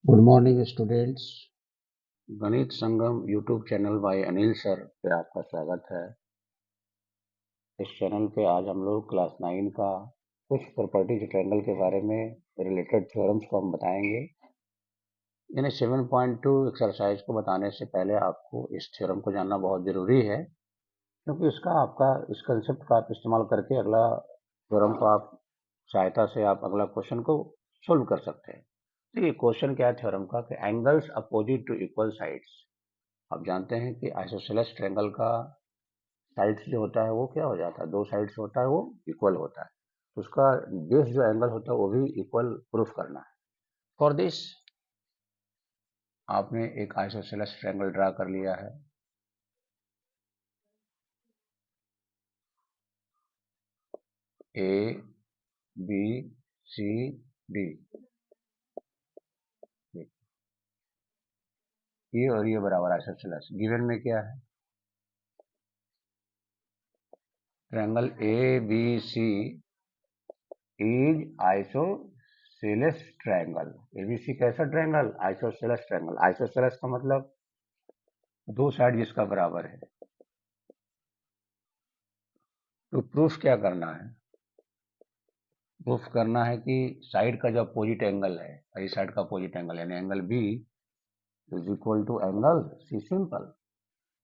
Good morning students. Ganit Sangam YouTube channel by Anil sir पे आपका स्वागत है। इस चैनल पे आज हम लोग क्लास 9 का कुछ प्रॉपर्टीज ट्रायंगल के बारे में रिलेटेड थ्योरम्स को हम बताएंगे। यानी 7.2 एक्सरसाइज को बताने से पहले आपको इस थ्योरम को जानना बहुत ज़रूरी है, क्योंकि इसका आपका इस कंसेप्ट का आप इस्तेमाल करके अगला थ्योरम को आप सहायता से आप अगला क्वेश्चन को सोल्व कर सकते हैं। तो ये क्वेश्चन क्या है थ्योरम का कि angles opposite to equal sides. आप जानते हैं कि आइसोसेलेस ट्रायंगल का साइड्स जो होता है वो क्या हो जाता है, दो साइड्स होता है वो इक्वल होता है, तो उसका बेस जो एंगल होता है वो भी इक्वल प्रूफ करना है। फॉर दिस आपने एक आइसोसेलेस ट्रायंगल ड्रा कर लिया है। ए बी सी डी, ये और ये बराबर आइसोसेलेस। गिवन में क्या है, triangle A B C is isosceles triangle. ABC कैसा ट्रायंगल, आइसोसेलेस ट्रायंगल। आइसोसेलेस का मतलब दो साइड जिसका बराबर है। तो प्रूफ क्या करना है, प्रूफ करना है कि साइड का जो अपोजिट एंगल है, इस साइड का अपोजिट एंगल यानी angle B is equal to angle C. Simple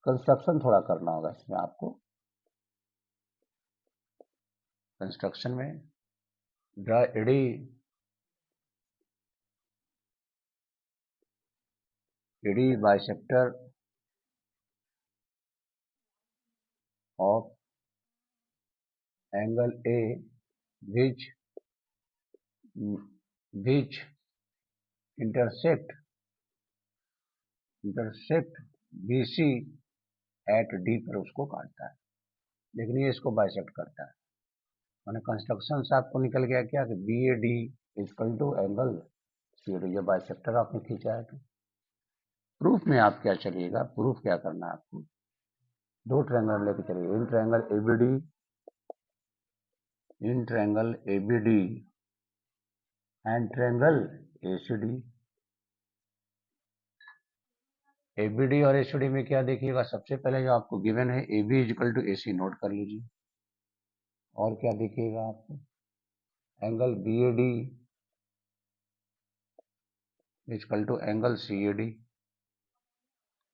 construction थोड़ा करना होगा इसमें आपको। कंस्ट्रक्शन में draw AD bisector of angle A which which intersect BC at D पर उसको काटता है, लेकिन ये इसको बाइसेक्ट करता है। मैंने कंस्ट्रक्शन से आपको निकल गया क्या कि B A D is equal to angle C D. ये बाइसेक्टर आपने खींचा है। तो प्रूफ में आप क्या चलिएगा, प्रूफ क्या करना है आपको, दो ट्रायंगल लेके चलिए। In triangle ABD and triangle ACD. ABD और एसीडी में क्या देखिएगा, सबसे पहले जो आपको गिवन है A B is equal to A C note कर लीजिए। और क्या देखिएगा आपको, angle B A D is equal to angle C A D.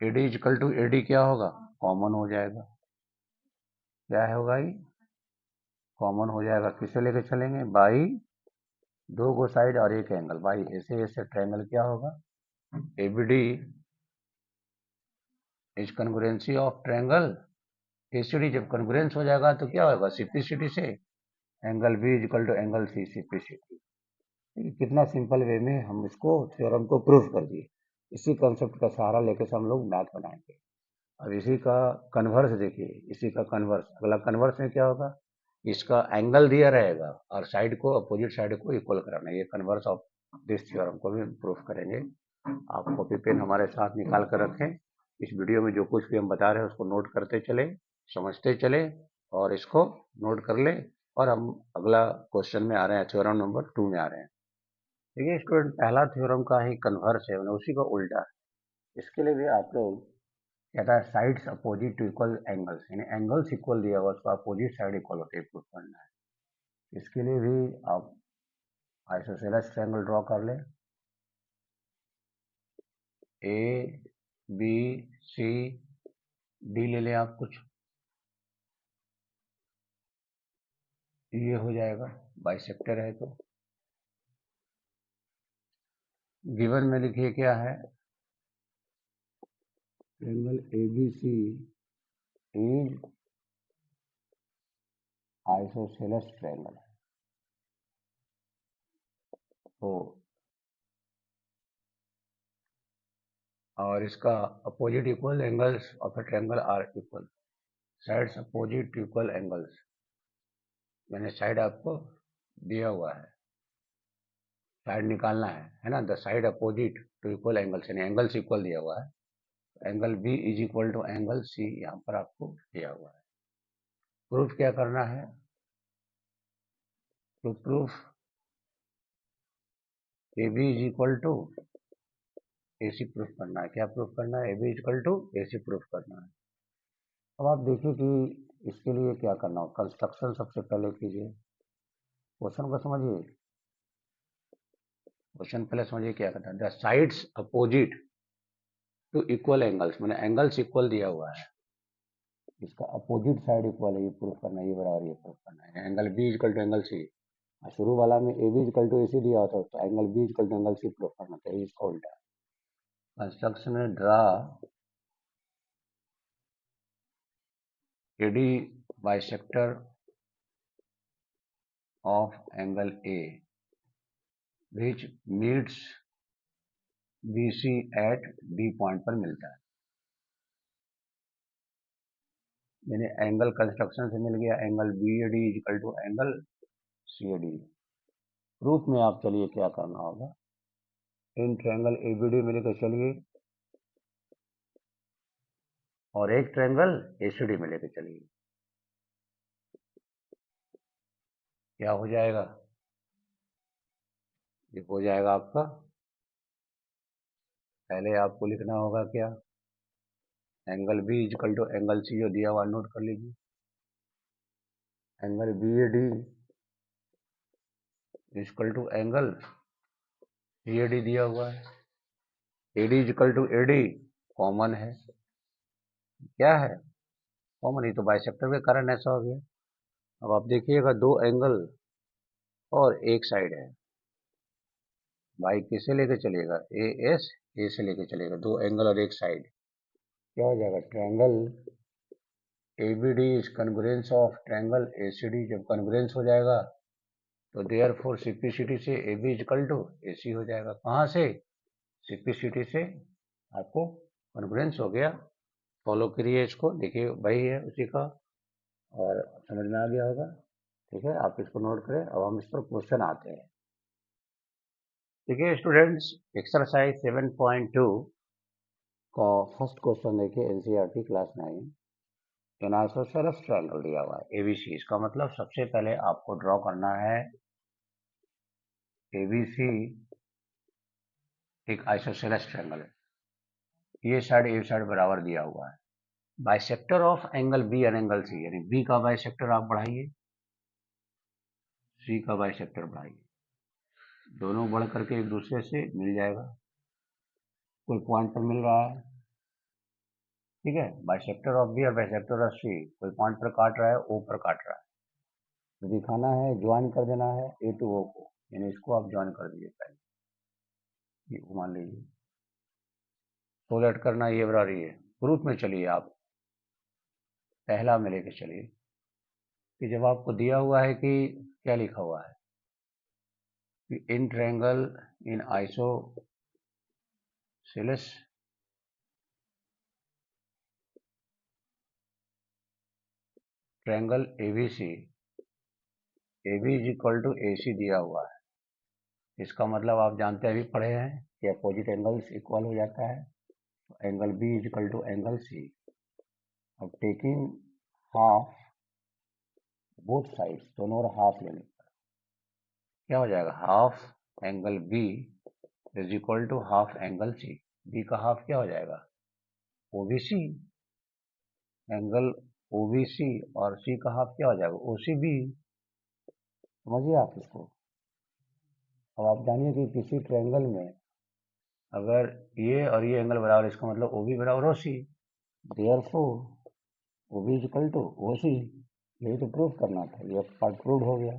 A D is equal to A D क्या होगा, कॉमन हो जाएगा। क्या होगा ये, कॉमन हो जाएगा। किसे लेके चलेंगे, बाई दो गो साइड और एक एंगल, बाई ऐसे ऐसे ट्रायंगल क्या होगा, ABD is congruency of triangle ACD. जब कॉन्ग्रुएंस हो जाएगा तो क्या होगा, सिप्लिसिटी से angle B is equal to angle C, simplicity. कितना सिंपल वे में हम इसको थ्योरम को प्रूफ कर दिए। इसी कॉन्सेप्ट का सहारा लेकर हम लोग मैथ बनाएंगे। अब इसी का कन्वर्स देखिए, इसी का कन्वर्स, अगला कन्वर्स में क्या होगा, इसका एंगल दिया रहेगा और साइड को अपोजिट साइड को इक्वल कराना है। ये कन्वर्स ऑफ दिस थ्योरम को भी प्रूफ करेंगे। आप कॉपी पेन हमारे साथ निकाल कर रखें। इस वीडियो में जो कुछ भी हम बता रहे हैं उसको नोट करते चले, समझते चले और इसको नोट कर ले। और हम अगला क्वेश्चन में आ रहे हैं, थ्योरम नंबर 2 में आ रहे हैं। देखिए स्टूडेंट, पहला थ्योरम का ही कन्वर्स है, उसी का उल्टा है। इसके लिए भी आप लोग कहता है sides opposite to equal angles, यानी एंगल्स इक्वल दिया हुआ उसको अपोजिट साइड इक्वल होते प्रूफ करना है। इसके लिए भी आप आइसोसेलेस ट्रायंगल ड्रॉ कर लें। ए बी सी डी ले लें आप कुछ, ये हो जाएगा बाइसेक्टर है। तो गिवन में लिखिए क्या है, triangle A B C is isosceles triangle. तो और इसका opposite equal angles of a triangle are equal, sides opposite equal angles. मैंने साइड आपको दिया हुआ है, साइड निकालना है ना। The side opposite to equal angles, यानी एंगल्स इक्वल दिया हुआ है। Angle B is equal to angle C यहाँ पर आपको दिया हुआ है। प्रूफ क्या करना है, तो proof A B is equal to AC proof करना है। क्या प्रूफ करना है? AB equal to AC proof करना है। अब आप देखिए कि इसके लिए क्या करना हो। कंस्ट्रक्शन सबसे पहले कीजिए, क्वेश्चन को समझिए। क्वेश्चन पहले समझिए क्या करना है। The sides opposite to equal angles, मैंने एंगल्स इक्वल दिया हुआ है, इसका अपोजिट साइड इक्वल है, ये प्रूफ करना है, ये बराबर ये प्रूफ करना है। Angle B equal to angle C, शुरू वाला में A B equal to A C दिया होता है, तो angle B equal to angle C proof करना चाहिए, इसका उल्टा। कंस्ट्रक्शन में draw AD bisector of angle A which meets B C at D point पर मिलता है। यानी एंगल कंस्ट्रक्शन से मिल गया, angle B A D equal to angle C A D. Proof में आप चलिए क्या करना होगा, इन ट्रायंगल एबीडी में लेकर चलिए और एक ट्रायंगल एसीडी में लेकर चलिए। क्या हो जाएगा? ये हो जाएगा आपका, पहले आपको लिखना होगा क्या, angle B equal to angle C जो दिया हुआ नोट कर लीजिए। Angle B A D equal to angle C A D दिया हुआ है। A D equal to A D common है, क्या है कॉमन, ही तो बाइसेक्टर के कारण ऐसा हो गया। अब आप देखिएगा दो एंगल और एक साइड है, बाई किसे लेके चलेगा, ए एस, ए से लेके चलेगा, दो एंगल और एक साइड, क्या हो जाएगा, triangle ABD is congruence of triangle ACD। जब कन्ग्रुएंस हो जाएगा तो देयरफॉर सिंप्लिसिटी से AB इक्वल टू AC हो जाएगा। कहाँ से? सिंप्लिसिटी से आपको कन्ग्रुएंस हो गया। फॉलो करिए इसको, देखिए वही है उसी का, और समझ में आ गया होगा। ठीक है, आप इसको नोट करें। अब हम इस पर क्वेश्चन आते हैं। देखिए स्टूडेंट्स, एक्सरसाइज 7.2 का फर्स्ट क्वेश्चन देखिए, NCERT क्लास 9, इन आइसोसेलेस ट्रायंगल दिया हुआ है ABC। इसका मतलब सबसे पहले आपको ड्रॉ करना है ABC, एक आइसोसेलेस ट्रायंगल है, ये साइड बराबर दिया हुआ है। Bisector of angle B and angle C, यानी बी का बाइसेक्टर आप बढ़ाइए, सी का बाइसेक्टर बढ़ाइए, दोनों बढ़ करके एक दूसरे से मिल जाएगा, कोई पॉइंट पर मिल रहा है। ठीक है, बाइसेक्टर ऑफ बी और बाइसेक्टर ऑफ सी कोई पॉइंट पर काट रहा है, ओ पर काट रहा है, तो दिखाना है, ज्वाइन कर देना है ए टू ओ को, यानी इसको आप ज्वाइन कर दीजिए पहले, ये मान लीजिए, सोलेट करना ये बराबर है। प्रूफ में चलिए आप पहला में लेके चलिए कि जब आपको दिया हुआ है कि क्या लिखा हुआ है कि in triangle in isosceles triangle ABC, AB is equal to AC दिया हुआ है। इसका मतलब आप जानते हैं, अभी पढ़े हैं कि अपोजिट एंगल्स इक्वल हो जाता है, तो angle B is equal to angle C। अब टेकिंग हाफ बोथ साइड्स, दोनों और हाफ लेने पर क्या हो जाएगा, half angle B is equal to half angle C। B का हाफ क्या हो जाएगा, OBC, एंगल OBC, और C का हाफ क्या हो जाएगा, OCB। समझिए आप इसको। अब आप जानिए कि किसी ट्रायंगल में अगर ये और ये एंगल बराबर, इसका मतलब OB बराबर OC, therefore OB equal to OC। यही तो प्रूफ करना था, ये पार्ट प्रूव हो गया।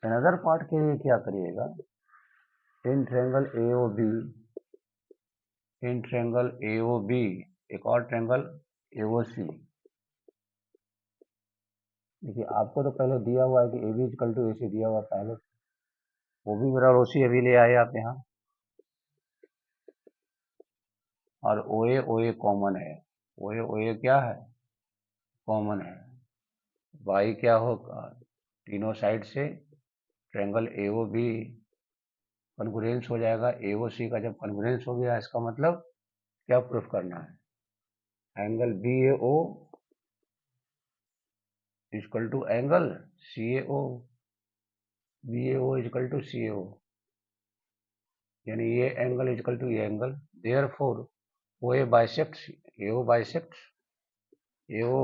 अनदर पार्ट के लिए क्या करिएगा, in triangle AOB, in triangle AOB एक और ट्रायंगल AOC। देखिए आपको तो पहले दिया हुआ है कि AB इक्वल टू AC दिया हुआ पहले, OB बराबर OC अभी ले आए आप यहाँ, और OA OA कॉमन है, OA OA क्या है, कॉमन है। y क्या होगा, तीनों साइड से ट्रायंगल AOB कॉन्ग्रुएंस हो जाएगा AOC का। जब कॉन्ग्रुएंस हो गया, इसका मतलब क्या प्रूफ करना है, angle BAO equal to angle CAO, BAO equal to CAO। यानी ये एंगल इजकल टू ये angle, therefore O A bisects AO bisects AO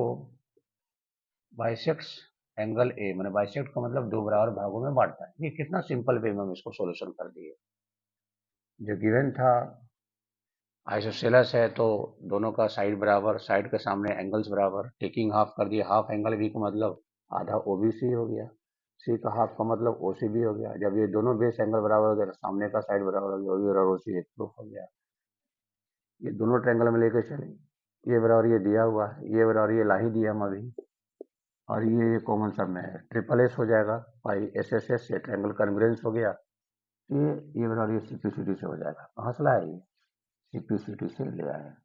bisects angle A, मैंने बाइसेक्ट का मतलब दो बराबर भागों में बांटता है। ये कितना सिंपल वे में हम इसको सॉल्यूशन कर दिए। जो गिवन था आइसोसेलस है तो दोनों का साइड बराबर, साइड के सामने एंगल्स बराबर, टेकिंग हाफ कर दिया, हाफ एंगल बी का मतलब आधा ओबीसी हो गया, सी का हाफ का मतलब ओसीबी हो गया। जब ये दोनों बेस एंगल बराबर हो गया तो सामने का साइड बराबर हो गया, और ओसी एक प्रूफ हो गया। ये दोनों ट्रायंगल में लेके चले, ये बराबर ये दिया हुआ है, ये बराबर ये ला ही दिया हम अभी, और ये कॉमन सब में है, ट्रिपल एस हो जाएगा पाई एस एस एस से, ट्रायंगल कन्ग्रुएंस हो गया। ये बराबर ये सिंप्लिसिटी से हो जाएगा। कहाँ से लाया ये? सिंप्लिसिटी से ले आया।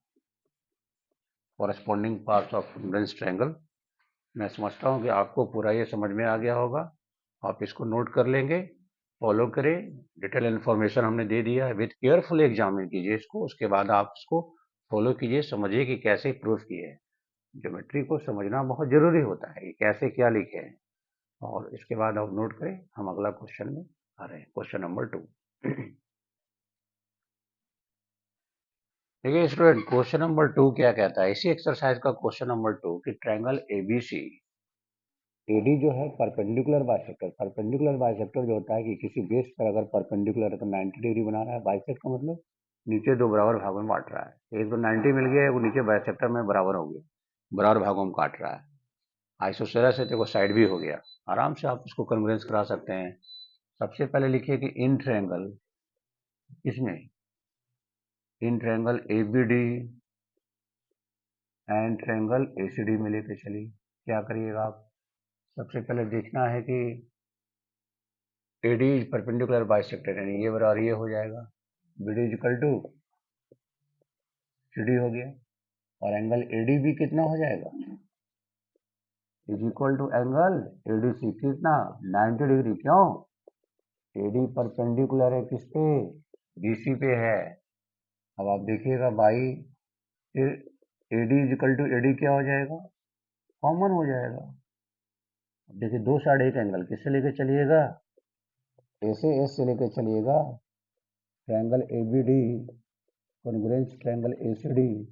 Corresponding parts of congruence triangle. मैं समझता हूँ कि आपको पूरा ये समझ में आ गया होगा। आप इसको नोट कर लेंगे, फॉलो करें। डिटेल इन्फॉर्मेशन हमने दे दिया है, विथ केयरफुल एग्जामिन कीजिए इसको, उसके बाद आप इसको फॉलो कीजिए, समझिए कि कैसे प्रूफ किए हैं। ज्योमेट्री को समझना बहुत जरूरी होता है कि कैसे क्या लिखे हैं, और इसके बाद आप नोट करें। हम अगला क्वेश्चन में आ रहे हैं, क्वेश्चन नंबर 2। देखिए स्टूडेंट, क्वेश्चन नंबर 2 क्या कहता है, इसी एक्सरसाइज का क्वेश्चन नंबर 2 कि ट्रायंगल एबीसी एडी जो है परपेंडिकुलर बाइसेक्टर। परपेंडिकुलर बाइसेक्टर जो होता है कि किसी बेस पर अगर परपेंडिकुलर है तो 90 डिग्री बना रहा है। बाइसेक्ट का मतलब नीचे दो बराबर भागों में बांट रहा है। एक तो 90 मिल गया, वो नीचे बाइसेक्टर में बराबर हो गया, बराबर भागों में काट रहा है। आइसोसेलेस है तो साइड भी हो गया। आराम से आप इसको कन्वर्जेंस करा सकते हैं। सबसे पहले लिखिए कि इन ट्रायंगल, इसमें इन triangle ABD and triangle ACD में लेके चलिए। क्या करिएगा आप? सबसे पहले देखना है कि एडी इज परपेंडिकुलर बाइसेक्टर, यानी ये बराबर ये हो जाएगा, बीडी इक्वल टू सीडी हो गया, और एंगल एडी भी कितना हो जाएगा, is equal to angle ADC कितना, 90 डिग्री। क्यों? एडी परपेंडिकुलर है किस पे? बीसी पे है। अब आप देखिएगा भाई, फिर AD is equal to AD क्या हो जाएगा, कॉमन हो जाएगा। अब देखिए दो साइड एक एंगल, किससे लेके चलिएगा, ए से एस से लेके चलिएगा। Triangle ABD congruence triangle ACD,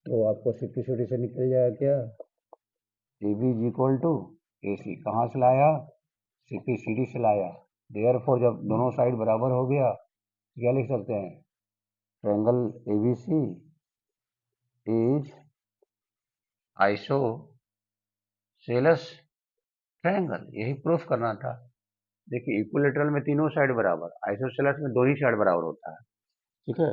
तो आपको सिंप्लिसिटी से निकल जाएगा क्या, A B is equal to A C. कहाँ से लाया? सिंप्लिसिटी से लाया। देयरफॉर जब दोनों साइड बराबर हो गया, क्या लिख सकते हैं, triangle A B C is isosceles triangle. यही प्रूफ करना था। देखिए इक्विलेटरल में तीनों साइड बराबर, आइसोसेलेस में दो ही साइड बराबर होता है। ठीक है,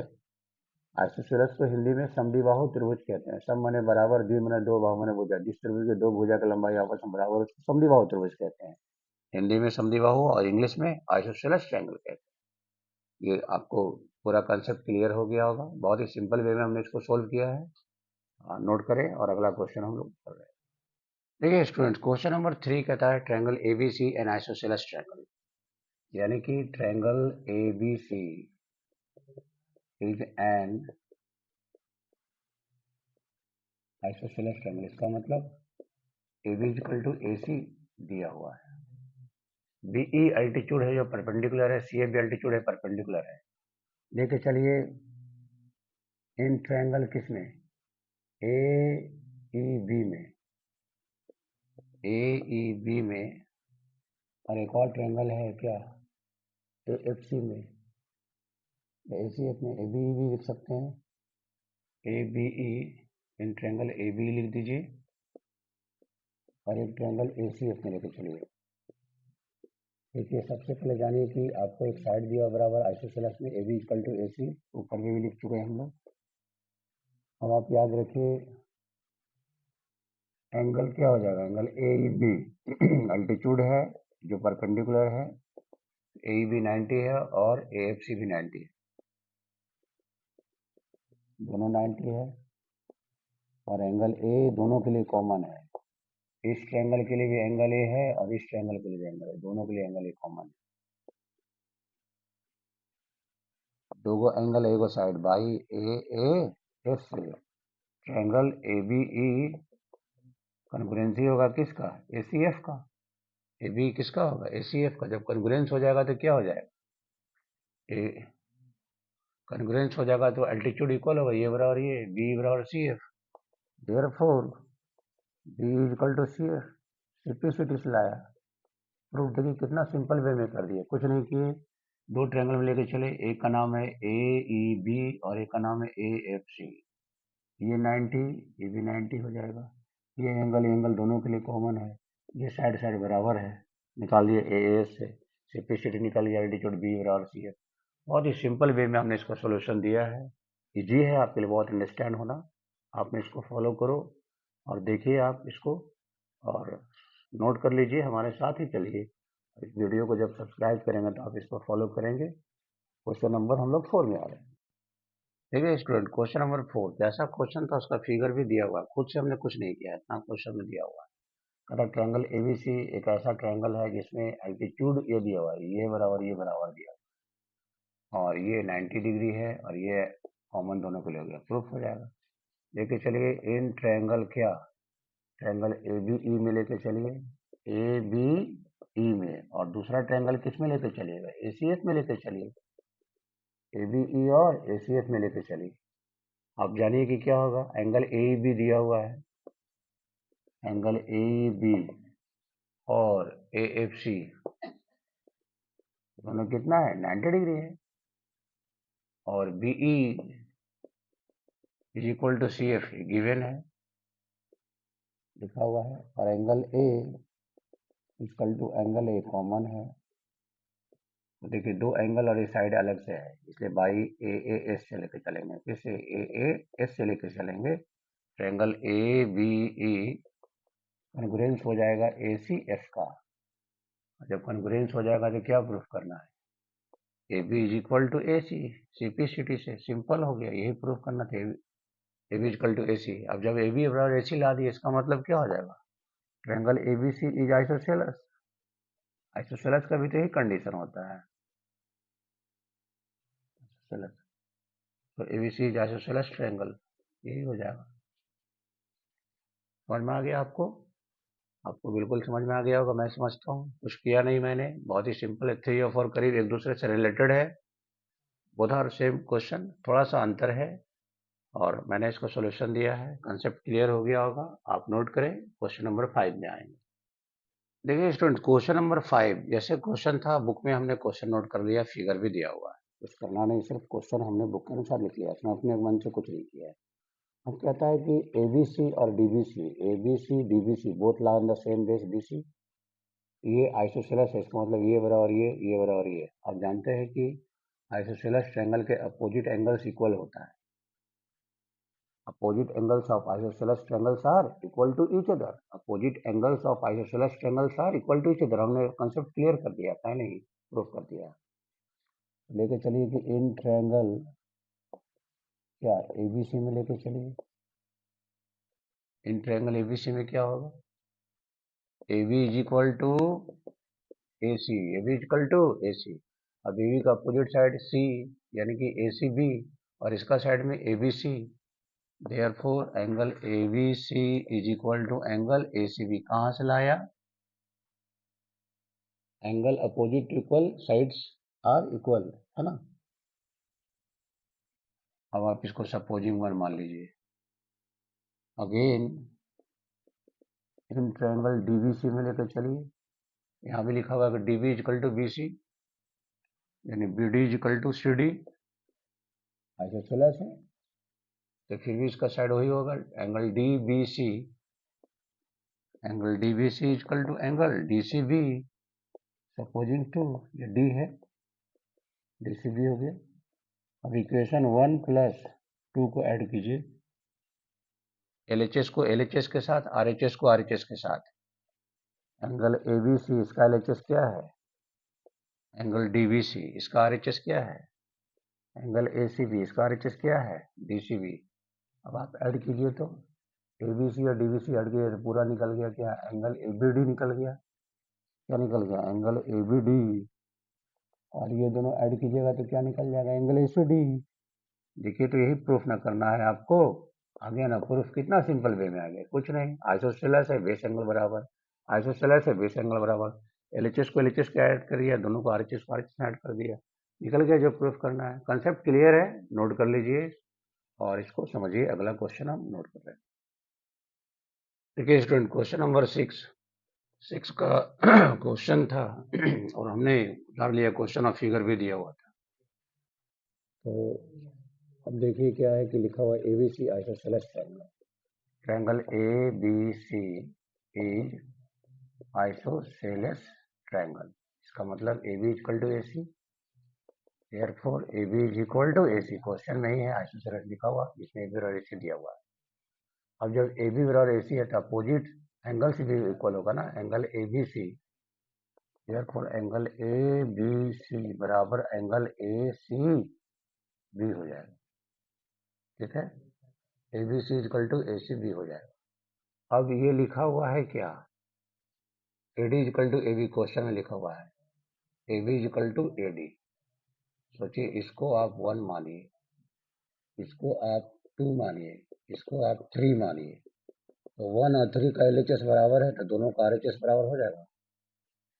आइसोसेलेस को हिंदी में समद्विबाहु त्रिभुज कहते हैं। सम माने बराबर, द्वि माने दो, बाहु माने भुजा। जिस त्रिभुज के दो भुजा की लंबाई आपस में बराबर, उसको समद्विबाहु त्रिभुज कहते हैं। हिंदी में समद्विबाहु और इंग्लिश में आइसोसेलेस ट्रायंगल कहते हैं। ये आपको पूरा कंसेप्ट क्लियर हो गया होगा। बहुत ही सिंपल वे में हमने इसको सोल्व किया है। नोट करें, और अगला क्वेश्चन हम लोग कर रहे हैं। देखिए स्टूडेंट्स, क्वेश्चन नंबर 3 कहता है triangle ABC and isosceles triangle, यानी कि triangle ABC is an isosceles triangle. इसका मतलब AB इक्वल टू AC दिया हुआ है, BE अल्टीट्यूड है जो परपेंडिकुलर है, CA भी अल्टीट्यूड है, परपेंडिकुलर है। लेके चलिए इन ट्रायंगल किसमें, AEB में, AEB में, और एक और ट्रायंगल है क्या, AFC में, ACF में ABE भी लिख सकते हैं, ABE। इन ट्रायंगल AB लिख दीजिए, और एक ट्रायंगल ACF में लेके चलिए। देखिए सबसे पहले जानिए कि आपको एक साइड दिया बराबर आइसोसेलेस में, AB इक्वल टू AC, ऊपर में भी लिख चुके हैं हम लोग। अब आप याद रखिए एंगल क्या हो जाएगा, एंगल AEB अल्टीट्यूड है जो परपेंडिकुलर है, AEB 90 है और AFC भी 90 है, दोनों 90 है। और एंगल A दोनों के लिए कॉमन है, इस ट्रायंगल के लिए भी एंगल A है और इस ट्रायंगल के लिए भी एंगल है, दोनों के लिए एंगल A कॉमन है। दो एंगल एगो साइड बाई AAF से, ट्रायंगल ABE कॉन्ग्रुएंसी होगा किसका, ACF का। AB किसका होगा, ACF का। जब कॉन्ग्रुएंस हो जाएगा तो क्या हो जाएगा, कॉन्ग्रुएंस हो जाएगा तो एल्टीट्यूड इक्वल होगा ये बराबर ये, बी बराबर C F, therefore B is equal to C F. Simplicity से लाया प्रूफ। देखिए कितना सिंपल वे में कर दिया, कुछ नहीं किए, दो ट्रायंगल में लेके चले, एक का नाम है ए ई बी और एक का नाम है ए एफ सी। ये 90, ये भी 90 हो जाएगा, ये एंगल दोनों के लिए कॉमन है, ये साइड साइड बराबर है, निकाल दिए ए एस से, सिंप्लिसिटी निकाल दिया, एल्टीट्यूड बी बराबर सी एफ। बहुत ही सिंपल वे में हमने इसका सोल्यूशन दिया है, इजी है आपके लिए बहुत अंडरस्टैंड होना, आपने इसको फॉलो करो और देखिए आप इसको और नोट कर लीजिए, हमारे साथ ही चलिए। इस वीडियो को जब सब्सक्राइब करेंगे तो आप इसको फॉलो करेंगे। क्वेश्चन नंबर हम लोग 4 में आ रहे हैं। देखिए स्टूडेंट, क्वेश्चन नंबर 4 जैसा क्वेश्चन था उसका फिगर भी दिया हुआ है, खुद से हमने कुछ नहीं किया है, इतना क्वेश्चन में दिया हुआ है। कहता ट्रायंगल एबीसी एक ऐसा ट्रायंगल है जिसमें एल्टीट्यूड ये दिया हुआ है, ये बराबर दिया हुआ, और ये 90 डिग्री है और ये कॉमन दोनों को ले गया, प्रूफ हो जाएगा। लेके चलिए इन ट्रायंगल क्या, ट्रायंगल ए बी ई में लेके चलिए, ए बी ई में, और दूसरा ट्रायंगल किस में लेके चलिएगा, ए सी एफ में लेके चलिए, ए बी ई और ए सी एफ में लेके चलिए। आप जानिए कि क्या होगा, एंगल ए बी दिया हुआ है, एंगल ए बी और ए एफ सी दोनों कितना है, 90 डिग्री है, और B E is equal to C F given है, लिखा हुआ है, और angle A equal to angle A common है। तो देखिए दो एंगल और ये साइड अलग से है, इसलिए बाई ए एस से लेकर चलेंगे, फिर से ए एस से लेकर चलेंगे, triangle A B E congruence हो जाएगा ए सी एफ का। जब कॉन्ग्रुएंस हो जाएगा तो क्या प्रूफ करना है, A B is equal to A C, simplicity से सिंपल हो गया, यही प्रूफ करना था, A B equal to A C. अब जब ए बी बराबर ए सी ला दिए, इसका मतलब क्या हो जाएगा, triangle A B C is isosceles, isosceles का भी तो यही कंडीशन होता है, तो A B C is isosceles triangle, यही हो जाएगा। समझ में आ गया आपको, आपको बिल्कुल समझ में आ गया होगा, मैं समझता हूँ, कुछ किया नहीं मैंने, बहुत ही सिंपल है, 3 और 4 करीब एक दूसरे से रिलेटेड है, बोथ आर सेम क्वेश्चन, थोड़ा सा अंतर है, और मैंने इसको सॉल्यूशन दिया है, कंसेप्ट क्लियर हो गया होगा, आप नोट करें। क्वेश्चन नंबर 5 में आएंगे। देखिए स्टूडेंट, क्वेश्चन नंबर 5 जैसे क्वेश्चन था बुक में, हमने क्वेश्चन नोट कर लिया, फिगर भी दिया हुआ है, कुछ करना नहीं, सिर्फ क्वेश्चन हमने बुक के अनुसार लिख लिया, इसमें अपने मन से कुछ नहीं किया है। हम कहता है कि एबीसी और DBC, ABC DBC both lie on the same base BC, ये आइसोसेलेस है, इसका मतलब ये बराबर ये बराबर ये। आप जानते हैं कि आइसोसेलेस ट्रायंगल के अपोजिट एंगल्स इक्वल होता है, opposite angles of isosceles triangles are equal to each other, opposite angles of isosceles triangles are equal to each other, हमने कंसेप्ट क्लियर कर दिया, पहले ही प्रूफ कर दिया। लेके चलिए कि इन ट्रायंगल क्या एबीसी में लेके चलिए, इन ट्रायंगल एबीसी में क्या होगा, A B is equal to A C, A B is equal to A C. अब ए बी का अपोजिट साइड सी, यानी कि ए सी बी, और इसका साइड में A B C, therefore angle A B C is equal to angle A C B. कहाँ से लाया, angle opposite equal sides are equal, है ना। अब आप इसको सपोजिंग वन मान लीजिए, अगेन इन ट्रायंगल डीबीसी में लेकर चलिए, यहाँ भी लिखा हुआ है कि DB equal to B C, यानी B D equal to C D, isosceles है, तो फिर भी इसका साइड वही होगा, angle D B C, angle D B C equal to angle D C B, supposing two, ये डी है, डी सी बी हो गया। अब इक्वेशन 1 प्लस 2 को ऐड कीजिए, एलएचएस को एलएचएस के साथ, आरएचएस को आरएचएस के साथ, एंगल एबीसी इसका एलएचएस क्या है, एंगल डीबीसी इसका आरएचएस क्या है, एंगल एसीबी इसका आरएचएस क्या है, डीसीबी। अब आप ऐड कीजिए तो एबीसी और डीबीसी ऐड किए तो पूरा निकल गया क्या, एंगल एबीडी निकल गया, क्या निकल गया, एंगल एबीडी, और ये दोनों ऐड कीजिएगा तो क्या निकल जाएगा, एंगल एसीडी। देखिए तो यही प्रूफ ना करना है आपको, आ गया ना प्रूफ, कितना सिंपल वे में आ गया, कुछ नहीं, आइसोसेलेस है, बेस एंगल बराबर, आइसोसेलेस है, बेस एंगल बराबर, एलएचएस को एलएचएस के ऐड कर दिया, दोनों को आरएचएस को आरएचएस ऐड कर दिया, निकल गया जो प्रूफ करना है। कंसेप्ट क्लियर है, नोट कर लीजिए और इसको समझिए। अगला क्वेश्चन हम नोट कर रहे हैं। देखिए स्टूडेंट, क्वेश्चन नंबर 6 का क्वेश्चन था और हमने उतार लिया, क्वेश्चन और फिगर भी दिया हुआ था। तो अब देखिए क्या है कि लिखा हुआ ABC isosceles triangle, triangle ABC is isosceles triangle. इसका मतलब AB equal to AC, therefore AB is equal to AC। Question में ही है आइसोसेलेस लिखा हुआ, जिसमें AB और AC दिया हुआ है। अब जब AB और AC है तो अपोजिट एंगल से भी इक्वल होगा ना, angle ABC, therefore angle ABC बराबर एंगल ACB हो जाएगा। ठीक है, ABC इक्वल टू ACB हो जाएगा। अब ये लिखा हुआ है क्या, AD equal to AB question में लिखा हुआ है, AB इक्वल टू AD। सोचिए, इसको आप 1 मानिए, इसको आप 2 मानिए, इसको आप 3 मानिए, तो 1 और 3 का LHS बराबर है, तो दोनों का RHS बराबर हो जाएगा।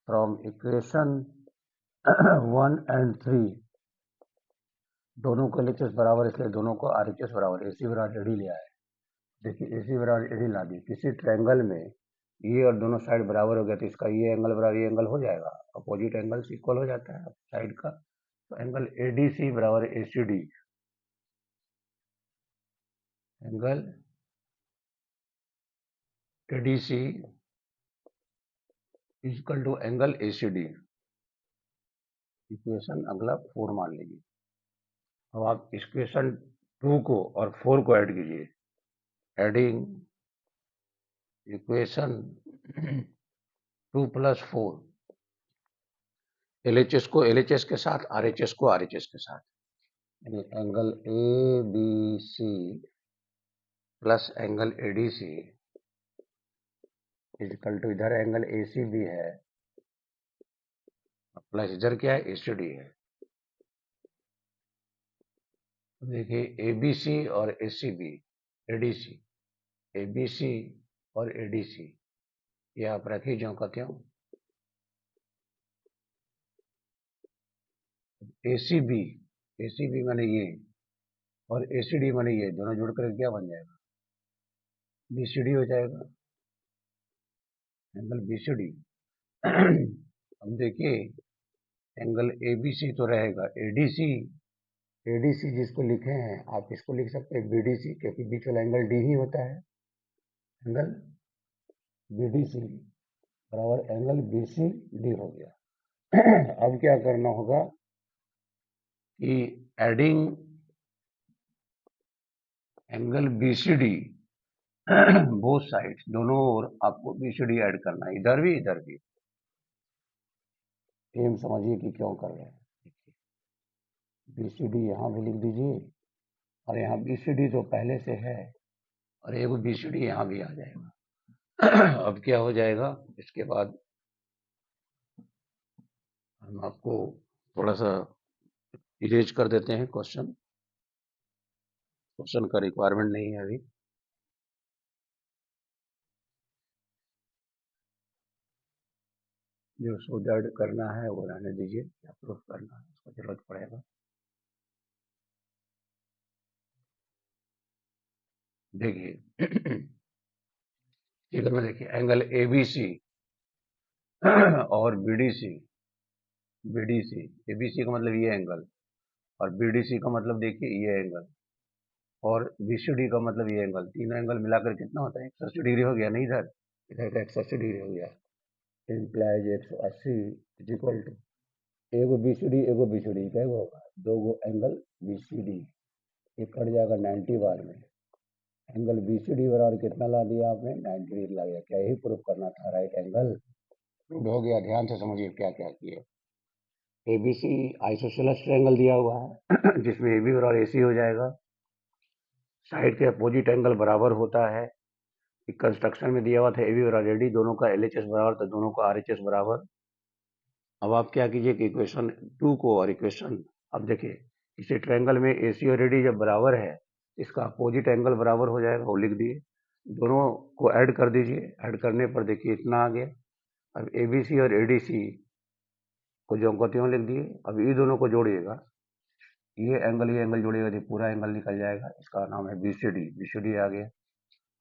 फ्रॉम इक्वेशन 1 एंड 3 दोनों को LHS बराबर, इसलिए दोनों को RHS बराबर, AC बराबर AD लिया है। देखिए AC बराबर AD ला दी, किसी ट्रायंगल में ये और दोनों साइड बराबर हो गया तो इसका ये एंगल बराबर ये एंगल हो जाएगा, अपोजिट एंगल इक्वल हो जाता है साइड का। तो एंगल ADC बराबर ACD, angle ADC equal to angle ACD। Equation अगला 4 मान लीजिए। अब आप इक्वेशन 2 को और 4 को ऐड कीजिए, एडिंग इक्वेशन 2 + 4, LHS को LHS के साथ, RHS को RHS के साथ, यानी angle ABC plus angle ADC equal to, इधर एंगल ACB है प्लस इधर क्या है ACD है। देखिए ABC और ACB, ADC, ABC और ADC, ये आप रखिए ज्यों का त्यों। ACB माने ये और ACD माने ये, दोनों जुड़कर क्या बन जाएगा, BCD हो जाएगा, एंगल BCD। अब देखिए एंगल ABC तो रहेगा, ADC जिसको लिखे हैं आप इसको लिख सकते हैं BDC, क्योंकि बीच वाला एंगल D ही होता है, एंगल BDC बराबर एंगल BCD हो गया। अब क्या करना होगा कि adding angle BCD both sides, दोनों ओर आपको BCD ऐड करना है, इधर भी इधर भी। एम समझिए कि क्यों कर रहे हैं। BCD यहाँ भी लिख दीजिए और यहाँ BCD तो पहले से है और एक BCD यहाँ भी आ जाएगा। अब क्या हो जाएगा, इसके बाद हम आपको थोड़ा सा इरेज कर देते हैं, क्वेश्चन का रिक्वायरमेंट नहीं है अभी। जो सोल्डर्ड करना है वो रहने दीजिए, क्या प्रूफ करना है उसको जरूरत पड़ेगा। देखिए फिगर में देखिए एंगल ABC और BDC ABC का मतलब ये एंगल और BDC का मतलब देखिए ये एंगल और BCD का मतलब ये एंगल, तीनों एंगल मिलाकर कितना होता है, 180 डिग्री हो गया नहीं, इधर का 180 डिग्री हो गया, इम्प्लाइज 180 इज इक्वल टू एगो BCD क्या होगा, दो गो एंगल BCD, ये कट जाएगा 90 बार में, एंगल BCD बराबर कितना ला दिया आपने, 90 डिग्री ला दिया। क्या यही प्रूफ करना था, राइट एंगल प्रूफ हो गया। ध्यान से समझिए क्या क्या किए। ABC आइसोसेलेस ट्रायंगल दिया हुआ है जिसमें AB और AC हो जाएगा, साइड के अपोजिट एंगल बराबर होता है। कंस्ट्रक्शन में दिया हुआ था AB और AD दोनों का LHS बराबर, तो दोनों का RHS बराबर। अब आप क्या कीजिए कि इक्वेशन 2 को और इक्वेशन, अब देखिए इसी ट्रायंगल में AC और AD जब बराबर है, इसका अपोजिट एंगल बराबर हो जाएगा, वो लिख दिए। दोनों को ऐड कर दीजिए, ऐड करने पर देखिए इतना आ गया। अब ABC और ADC इसको जो को त्यों लिख दिए। अब ये दोनों को जोड़िएगा, ये एंगल जोड़िएगा तो पूरा एंगल निकल जाएगा। इसका नाम है BCD। BCD आ गया।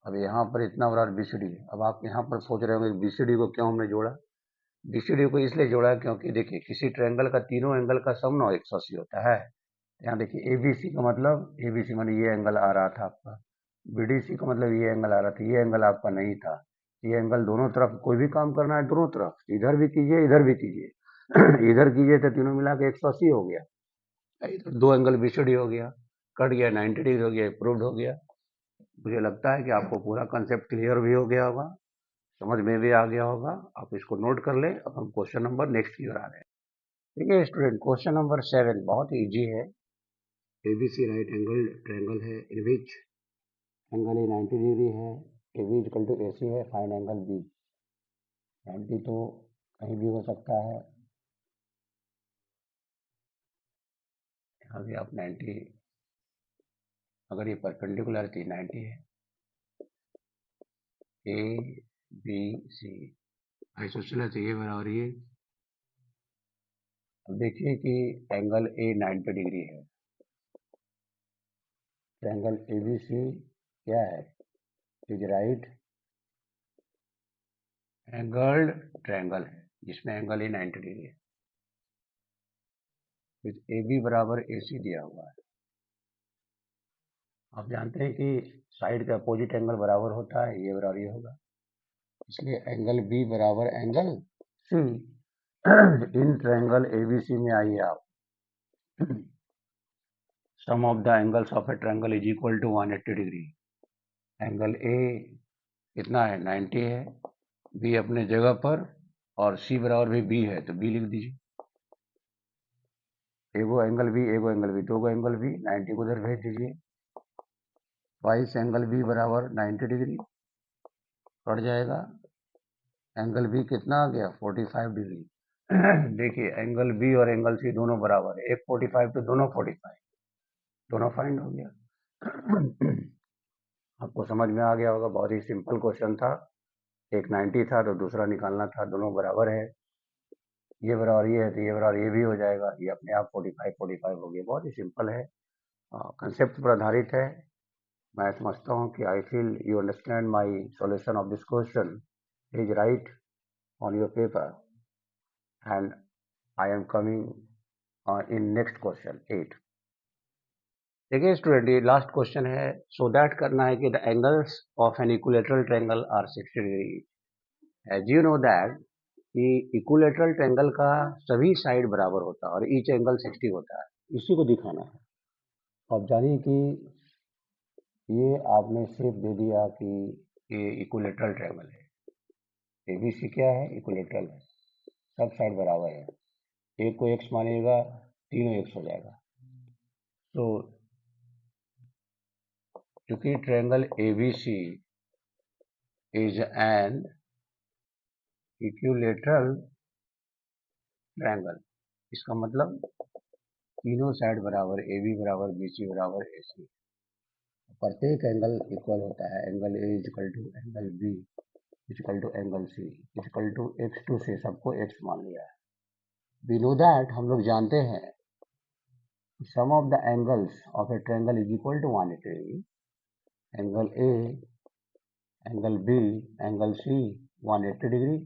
अब यहाँ पर इतना बड़ा BCD है। अब आप यहाँ पर सोच रहे होंगे BCD को क्यों हमने जोड़ा। BCD को इसलिए जोड़ा क्योंकि देखिए किसी ट्रायंगल का तीनों एंगल का सम 180 होता है। यहाँ देखिए ABC का मतलब, ABC माने ये एंगल आ रहा था आपका, BDC का मतलब ये एंगल आ रहा था, ये एंगल आपका नहीं था। ये एंगल दोनों तरफ कोई भी काम करना है, दोनों तरफ, इधर भी कीजिए इधर भी कीजिए इधर कीजिए तो तीनों मिला के 180 हो गया। इधर दो एंगल BCD हो गया, कट गया, 90 डिग्री हो गया, प्रूव्ड हो गया। मुझे लगता है कि आपको पूरा कंसेप्ट क्लियर भी हो गया होगा, समझ में भी आ गया होगा। आप इसको नोट कर लें। अब हम क्वेश्चन नंबर नेक्स्ट की ओर आ रहे हैं। ठीक है स्टूडेंट, क्वेश्चन नंबर 7 बहुत इजी है। ABC राइट एंगल ट्रायंगल है इन विच एंगल ए 90 डिग्री है, AB इक्वल टू AC है, फाइंड एंगल B। 90 तो कहीं भी हो सकता है, यहाँ भी आप 90, अगर ये परपेंडिकुलर थी 90 है। ABC आइसोसेलेस ये बराबर ये। अब देखिए कि एंगल A 90 डिग्री है, एंगल ABC क्या है, इज राइट एंगल्ड ट्रायंगल है जिसमें एंगल A 90 डिग्री है। AB बराबर AC दिया हुआ है। आप जानते हैं कि साइड का अपोजिट एंगल बराबर होता है, ये बराबर ये होगा, इसलिए एंगल B बराबर एंगल C। इन ट्रायंगल ABC में आइए आप, sum of the angles of a triangle is equal to 180 degree. Angle A कितना है, 90 है, B अपने जगह पर, और C बराबर भी B है तो B लिख दीजिए। एगो एंगल B एगो एंगल B, दो गो एंगल B, 90 को उधर भेज दीजिए। ट्वाइस एंगल B बराबर 90 डिग्री, कट जाएगा। एंगल B कितना आ गया, 45 डिग्री। देखिए एंगल B और एंगल C दोनों बराबर है, एक 45 तो दोनों 45, दोनों फाइंड हो गया। आपको समझ में आ गया होगा, बहुत ही सिंपल क्वेश्चन था। एक 90 था तो दूसरा निकालना था, दोनों बराबर है, ये बराबर ये है तो ये बराबर ये भी हो जाएगा, ये अपने आप 45 हो गया। बहुत ही सिंपल है, कंसेप्ट पर आधारित है। मैं समझता हूँ कि I feel you understand my solution of this question is right on your paper, and I am coming in next question 8। देखिए स्टूडेंट, ये लास्ट क्वेश्चन है। सो दैट करना है कि the angles of an equilateral triangle are 60 degree. As you know that कि equilateral triangle का सभी side बराबर होता है और ईच एंगल 60 होता है, इसी को दिखाना है। अब जानिए कि ये आपने सिर्फ दे दिया कि ये इक्विलेटरल ट्रायंगल है, ABC क्या है, इक्विलेटरल है, सब साइड बराबर है, एक को x मानिएगा तीनों x हो जाएगा। तो क्योंकि triangle ABC is an equilateral triangle, इसका मतलब तीनों साइड बराबर, AB बराबर BC बराबर AC, प्रत्येक एंगल इक्वल होता है। Angle A equal to angle B equal to angle C equal to x two से सबको x मान लिया है। वी नो दैट, हम लोग जानते हैं sum of the angles of a triangle is equal to 180 degree. Angle A, angle B, angle C 180 degree.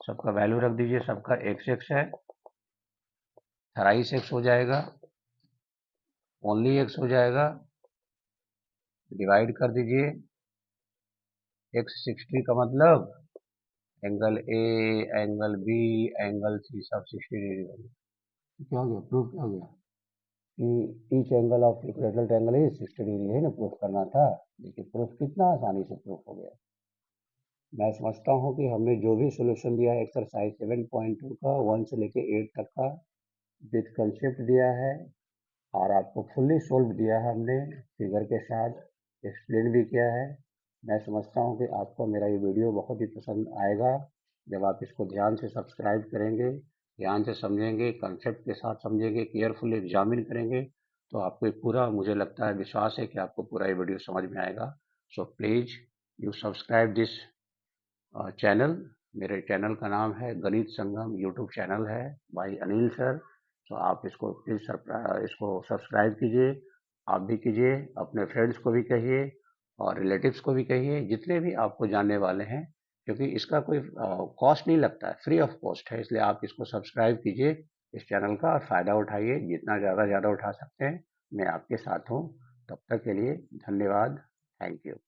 सबका वैल्यू रख दीजिए, सबका x है, थराइस x हो जाएगा, ओनली x हो जाएगा, डिवाइड कर दीजिए। x 60 का मतलब angle A, angle B, angle C सब 60 डिग्री हो गया। क्या हो गया, प्रूफ क्या हो गया कि each angle of equilateral triangle is 60 degree, है ना, प्रूफ करना था। देखिए प्रूफ कितना आसानी से प्रूफ हो गया। मैं समझता हूँ कि हमने जो भी सॉल्यूशन दिया है एक्सरसाइज 7.2 का 1 से लेके 8 तक का विद कंसेप्ट दिया है, और आपको फुल्ली सोल्व दिया है हमने, फिगर के साथ एक्सप्लेन भी किया है। मैं समझता हूँ कि आपको मेरा ये वीडियो बहुत ही पसंद आएगा जब आप इसको ध्यान से सब्सक्राइब करेंगे, ध्यान से समझेंगे, कंसेप्ट के साथ समझेंगे, केयरफुली एग्जामिन करेंगे, तो आपको पूरा, मुझे लगता है, विश्वास है कि आपको पूरा ये वीडियो समझ में आएगा। So please you subscribe this channel मेरे चैनल का नाम है गणित संगम, यूट्यूब चैनल है भाई अनिल सर। तो आप इसको प्लीज़ इसको सब्सक्राइब कीजिए, आप भी कीजिए, अपने फ्रेंड्स को भी कहिए और रिलेटिव्स को भी कहिए, जितने भी आपको जानने वाले हैं, क्योंकि इसका कोई कॉस्ट नहीं लगता है, फ्री ऑफ कॉस्ट है। इसलिए आप इसको सब्सक्राइब कीजिए इस चैनल का और फ़ायदा उठाइए, जितना ज़्यादा उठा सकते हैं। मैं आपके साथ हूँ। तब तक के लिए धन्यवाद। Thank you.